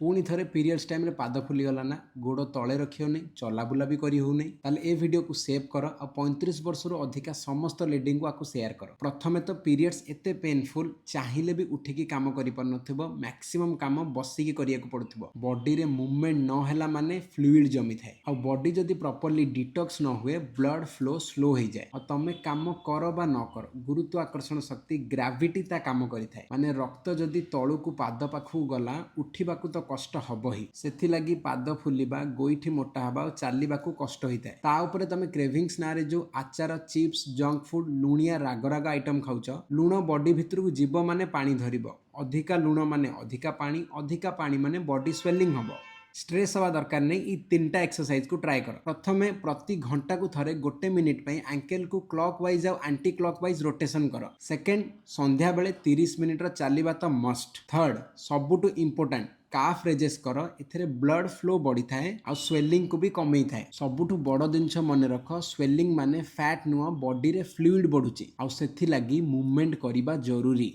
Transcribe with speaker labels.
Speaker 1: पुणी थे periods time रे पाद फुलीगला ना गोड़ तले रखी होनी चलाबुला भी करी होनी ताले ए वीडियो को सेव कर आ 35 वर्ष अधिका समस्त लेडी को आपको शेयर कर। प्रथमे तो पीरियड्स एते पेनफुल चाहिए भी उठिकी काम करि पर नथिबो मैक्सिमम काम बसिकी करिया को पड़ुथिबो बॉडी रे मूवमेंट न हैला माने फ्लूइड जमी थाए आ बॉडी जदी प्रॉपर्ली डिटॉक्स न हुए ब्लड फ्लो स्लो हो जाए और तमे काम कर बा न कर गुरुत्वाकर्षण शक्ति ग्राविटी ता काम करि थाए माने रक्त जदी तळु को पाद पाखु गला उठिबाकू तो कष्ट हबो ही सेथि लागि पाद फुलिबा गोइठी मोटा हबा और चालिबाकू कष्ट होइताए ता उपरे तमे क्रेविंग्स नारे जो आचार चिप्स जंक फूड लुणिया राग राग आइटम खाउछ लुण बॉडी भितर को जीव माने पानी धरिबो अधिका लुण माने अधिका पानी माने बॉडी स्वेलिंग हबो। स्ट्रेस हवा दरकार नहीं ई तीनटा एक्सरसाइज को ट्राई कर। प्रथमे प्रति घंटा को थरे गोटे मिनिट पे एंकल को क्लॉक वाइज और एंटी क्लॉक वाइज रोटेशन कर। सेकेंड संध्या बेले 30 मिनिट रो चलिबा तो मस्ट। थर्ड सबुटु इंपोर्टेंट काफ रेजेस कर एथरे ब्लड फ्लो बढ़ी थाए आ स्वेलिंग को भी कमई थाए। सबुठु बड़ जिनस मन रख स्वेलिंग माने फैट नुआ बॉडी रे फ्लूइड बढ़ुची आ सेथि लागि मूवमेंट करिबा जरूरी।